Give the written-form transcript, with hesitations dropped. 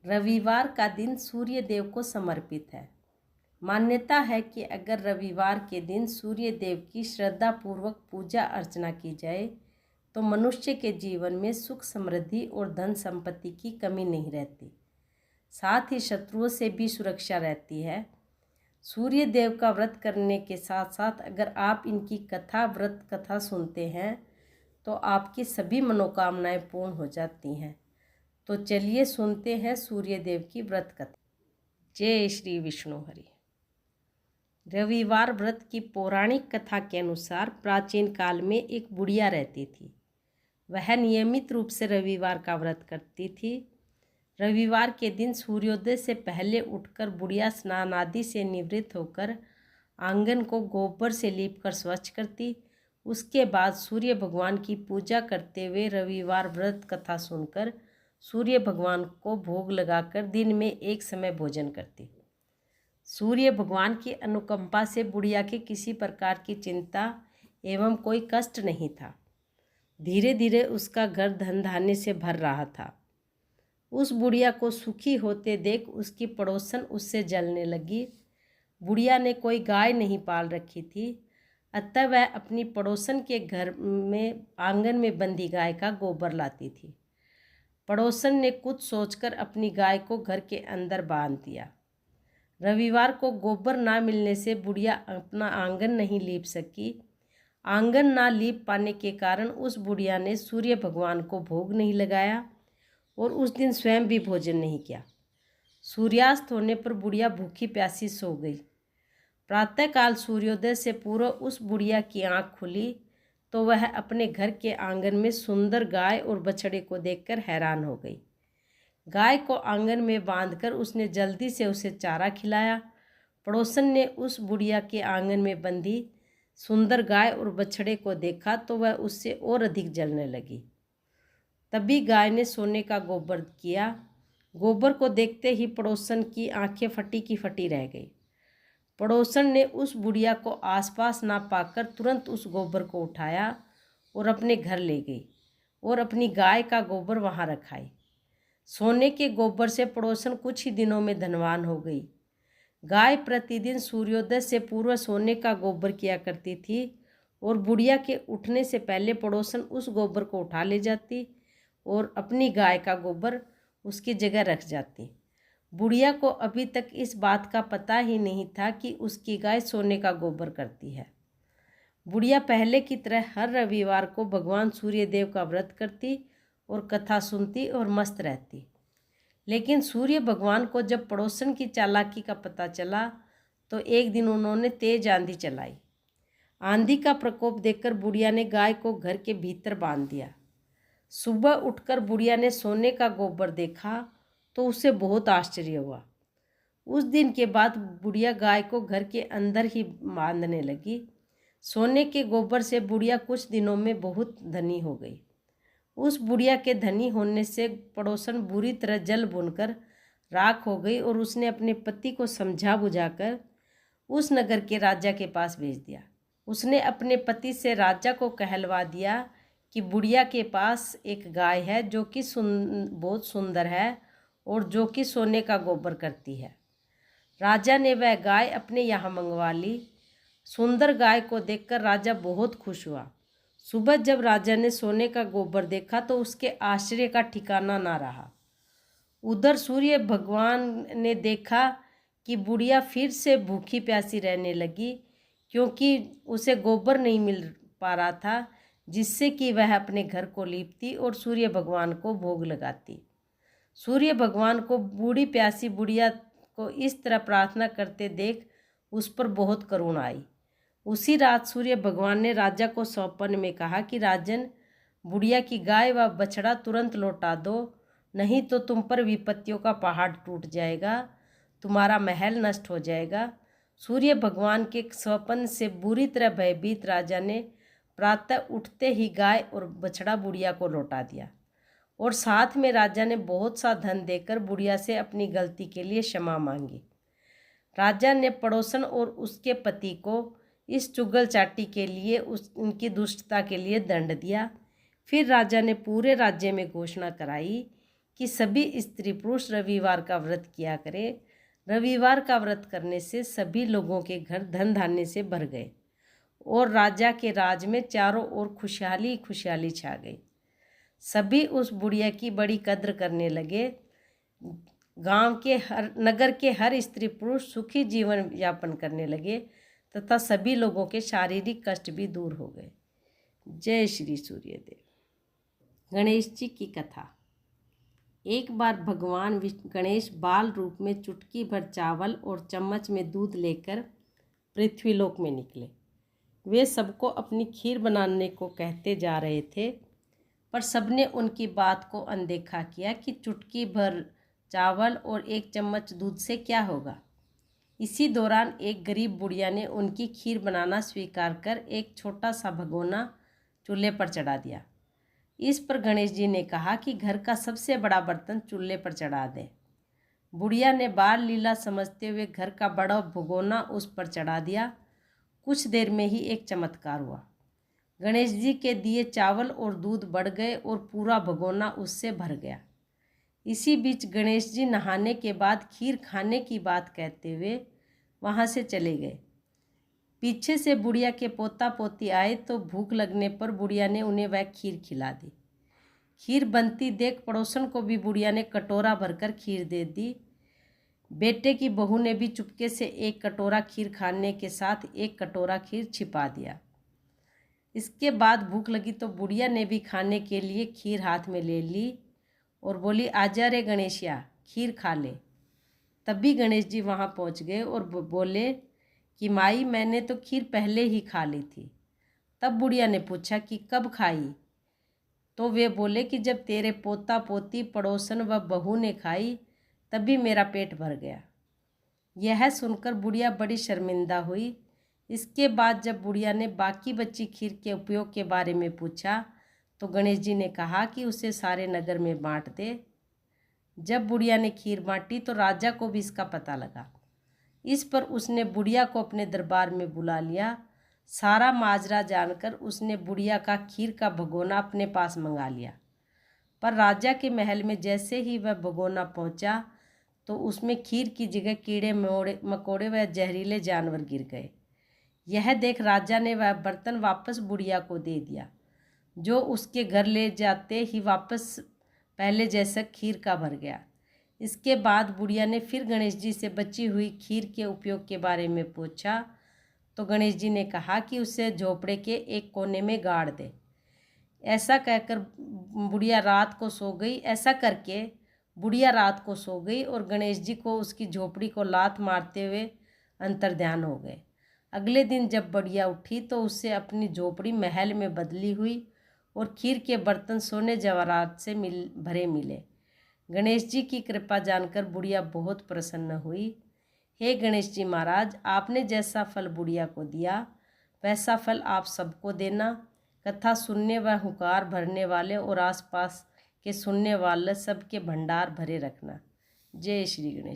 रविवार का दिन सूर्य देव को समर्पित है। मान्यता है कि अगर रविवार के दिन सूर्य देव की श्रद्धापूर्वक पूजा अर्चना की जाए तो मनुष्य के जीवन में सुख समृद्धि और धन संपत्ति की कमी नहीं रहती, साथ ही शत्रुओं से भी सुरक्षा रहती है। सूर्य देव का व्रत करने के साथ साथ अगर आप इनकी व्रत कथा सुनते हैं तो आपकी सभी मनोकामनाएं पूर्ण हो जाती हैं। तो चलिए सुनते हैं सूर्य देव की व्रत कथा। जय श्री विष्णु हरि। रविवार व्रत की पौराणिक कथा के अनुसार प्राचीन काल में एक बुढ़िया रहती थी। वह नियमित रूप से रविवार का व्रत करती थी। रविवार के दिन सूर्योदय से पहले उठकर बुढ़िया स्नान आदि से निवृत्त होकर आंगन को गोबर से लीपकर स्वच्छ करती। उसके बाद सूर्य भगवान की पूजा करते हुए रविवार व्रत कथा सुनकर सूर्य भगवान को भोग लगाकर दिन में एक समय भोजन करती। सूर्य भगवान की अनुकंपा से बुढ़िया के किसी प्रकार की चिंता एवं कोई कष्ट नहीं था। धीरे धीरे उसका घर धन धान्य से भर रहा था। उस बुढ़िया को सुखी होते देख उसकी पड़ोसन उससे जलने लगी। बुढ़िया ने कोई गाय नहीं पाल रखी थी, अतः वह अपनी पड़ोसन के घर में आंगन में बंधी गाय का गोबर लाती थी। पड़ोसन ने कुछ सोचकर अपनी गाय को घर के अंदर बांध दिया। रविवार को गोबर ना मिलने से बुढ़िया अपना आंगन नहीं लीप सकी। आंगन ना लीप पाने के कारण उस बुढ़िया ने सूर्य भगवान को भोग नहीं लगाया और उस दिन स्वयं भी भोजन नहीं किया। सूर्यास्त होने पर बुढ़िया भूखी प्यासी सो गई। प्रातःकाल सूर्योदय से पूर्व उस बुढ़िया की आंख खुली तो वह अपने घर के आंगन में सुंदर गाय और बछड़े को देखकर हैरान हो गई। गाय को आंगन में बांधकर उसने जल्दी से उसे चारा खिलाया। पड़ोसन ने उस बुढ़िया के आंगन में बंधी सुंदर गाय और बछड़े को देखा तो वह उससे और अधिक जलने लगी। तभी गाय ने सोने का गोबर किया। गोबर को देखते ही पड़ोसन की आंखें फटी की फटी रह गई। पड़ोसन ने उस बुढ़िया को आसपास ना पाकर तुरंत उस गोबर को उठाया और अपने घर ले गई और अपनी गाय का गोबर वहाँ रखाई। सोने के गोबर से पड़ोसन कुछ ही दिनों में धनवान हो गई। गाय प्रतिदिन सूर्योदय से पूर्व सोने का गोबर किया करती थी और बुढ़िया के उठने से पहले पड़ोसन उस गोबर को उठा ले जाती और अपनी गाय का गोबर उसकी जगह रख जाती। बुढ़िया को अभी तक इस बात का पता ही नहीं था कि उसकी गाय सोने का गोबर करती है। बुढ़िया पहले की तरह हर रविवार को भगवान सूर्यदेव का व्रत करती और कथा सुनती और मस्त रहती। लेकिन सूर्य भगवान को जब पड़ोसन की चालाकी का पता चला तो एक दिन उन्होंने तेज आंधी चलाई। आंधी का प्रकोप देखकर बुढ़िया ने गाय को घर के भीतर बांध दिया। सुबह उठकर बुढ़िया ने सोने का गोबर देखा तो उसे बहुत आश्चर्य हुआ। उस दिन के बाद बुढ़िया गाय को घर के अंदर ही बांधने लगी। सोने के गोबर से बुढ़िया कुछ दिनों में बहुत धनी हो गई। उस बुढ़िया के धनी होने से पड़ोसन बुरी तरह जल भुनकर राख हो गई और उसने अपने पति को समझा बुझाकर उस नगर के राजा के पास भेज दिया। उसने अपने पति से राजा को कहलवा दिया कि बुढ़िया के पास एक गाय है जो कि बहुत सुंदर है और जो कि सोने का गोबर करती है। राजा ने वह गाय अपने यहाँ मंगवा ली। सुंदर गाय को देखकर राजा बहुत खुश हुआ। सुबह जब राजा ने सोने का गोबर देखा तो उसके आश्चर्य का ठिकाना ना रहा। उधर सूर्य भगवान ने देखा कि बुढ़िया फिर से भूखी प्यासी रहने लगी क्योंकि उसे गोबर नहीं मिल पा रहा था जिससे कि वह अपने घर को लीपती और सूर्य भगवान को भोग लगाती। सूर्य भगवान को बूढ़ी प्यासी बुढ़िया को इस तरह प्रार्थना करते देख उस पर बहुत करुणा आई। उसी रात सूर्य भगवान ने राजा को स्वप्न में कहा कि राजन, बुढ़िया की गाय व बछड़ा तुरंत लौटा दो, नहीं तो तुम पर विपत्तियों का पहाड़ टूट जाएगा, तुम्हारा महल नष्ट हो जाएगा। सूर्य भगवान के स्वप्न से बुरी तरह भयभीत राजा ने प्रातः उठते ही गाय और बछड़ा बुढ़िया को लौटा दिया और साथ में राजा ने बहुत सा धन देकर बुढ़िया से अपनी गलती के लिए क्षमा मांगी। राजा ने पड़ोसन और उसके पति को इस चुगल चाटी के लिए उनकी दुष्टता के लिए दंड दिया। फिर राजा ने पूरे राज्य में घोषणा कराई कि सभी स्त्री पुरुष रविवार का व्रत किया करें। रविवार का व्रत करने से सभी लोगों के घर धन धान्य से भर गए और राजा के राज में चारों ओर खुशहाली खुशहाली छा गई। सभी उस बुढ़िया की बड़ी कद्र करने लगे। गांव के नगर के हर स्त्री पुरुष सुखी जीवन यापन करने लगे तथा सभी लोगों के शारीरिक कष्ट भी दूर हो गए। जय श्री सूर्यदेव। गणेश जी की कथा। एक बार भगवान गणेश बाल रूप में चुटकी भर चावल और चम्मच में दूध लेकर पृथ्वीलोक में निकले। वे सबको अपनी खीर बनाने को कहते जा रहे थे, पर सबने उनकी बात को अनदेखा किया कि चुटकी भर चावल और एक चम्मच दूध से क्या होगा। इसी दौरान एक गरीब बुढ़िया ने उनकी खीर बनाना स्वीकार कर एक छोटा सा भगोना चूल्हे पर चढ़ा दिया। इस पर गणेश जी ने कहा कि घर का सबसे बड़ा बर्तन चूल्हे पर चढ़ा दें। बुढ़िया ने बाल लीला समझते हुए घर का बड़ा भगोना उस पर चढ़ा दिया। कुछ देर में ही एक चमत्कार हुआ। गणेश जी के दिए चावल और दूध बढ़ गए और पूरा भगोना उससे भर गया। इसी बीच गणेश जी नहाने के बाद खीर खाने की बात कहते हुए वहाँ से चले गए। पीछे से बुढ़िया के पोता पोती आए तो भूख लगने पर बुढ़िया ने उन्हें वह खीर खिला दी। खीर बनती देख पड़ोसन को भी बुढ़िया ने कटोरा भरकर खीर दे दी। बेटे की बहू ने भी चुपके से एक कटोरा खीर खाने के साथ एक कटोरा खीर छिपा दिया। इसके बाद भूख लगी तो बुढ़िया ने भी खाने के लिए खीर हाथ में ले ली और बोली, आजा रे गणेशिया, खीर खा ले। तभी गणेश जी वहाँ पहुँच गए और बोले कि माई, मैंने तो खीर पहले ही खा ली थी। तब बुढ़िया ने पूछा कि कब खाई? तो वे बोले कि जब तेरे पोता पोती पड़ोसन व बहू ने खाई तभी मेरा पेट भर गया। यह सुनकर बुढ़िया बड़ी शर्मिंदा हुई। इसके बाद जब बुढ़िया ने बाकी बची खीर के उपयोग के बारे में पूछा तो गणेश जी ने कहा कि उसे सारे नगर में बांट दे। जब बुढ़िया ने खीर बांटी तो राजा को भी इसका पता लगा। इस पर उसने बुढ़िया को अपने दरबार में बुला लिया। सारा माजरा जानकर उसने बुढ़िया का खीर का भगोना अपने पास मंगा लिया। पर राजा के महल में जैसे ही वह भगोना पहुंचा तो उसमें खीर की जगह कीड़े मकोड़े व जहरीले जानवर गिर गए। यह देख राजा ने वह बर्तन वापस बुढ़िया को दे दिया, जो उसके घर ले जाते ही वापस पहले जैसा खीर का भर गया। इसके बाद बुढ़िया ने फिर गणेश जी से बची हुई खीर के उपयोग के बारे में पूछा तो गणेश जी ने कहा कि उसे झोपड़े के एक कोने में गाड़ दे। ऐसा कहकर बुढ़िया रात को सो गई। ऐसा करके बुढ़िया रात को सो गई और गणेश जी को उसकी झोपड़ी को लात मारते हुए अंतर्ध्यान हो गए। अगले दिन जब बुढ़िया उठी तो उससे अपनी झोपड़ी महल में बदली हुई और खीर के बर्तन सोने जवाहरात से भरे मिले। गणेश जी की कृपा जानकर बुढ़िया बहुत प्रसन्न हुई। हे गणेश जी महाराज, आपने जैसा फल बुढ़िया को दिया वैसा फल आप सबको देना। कथा सुनने व हुंकार भरने वाले और आसपास के सुनने वाले सबके भंडार भरे रखना। जय श्री गणेश।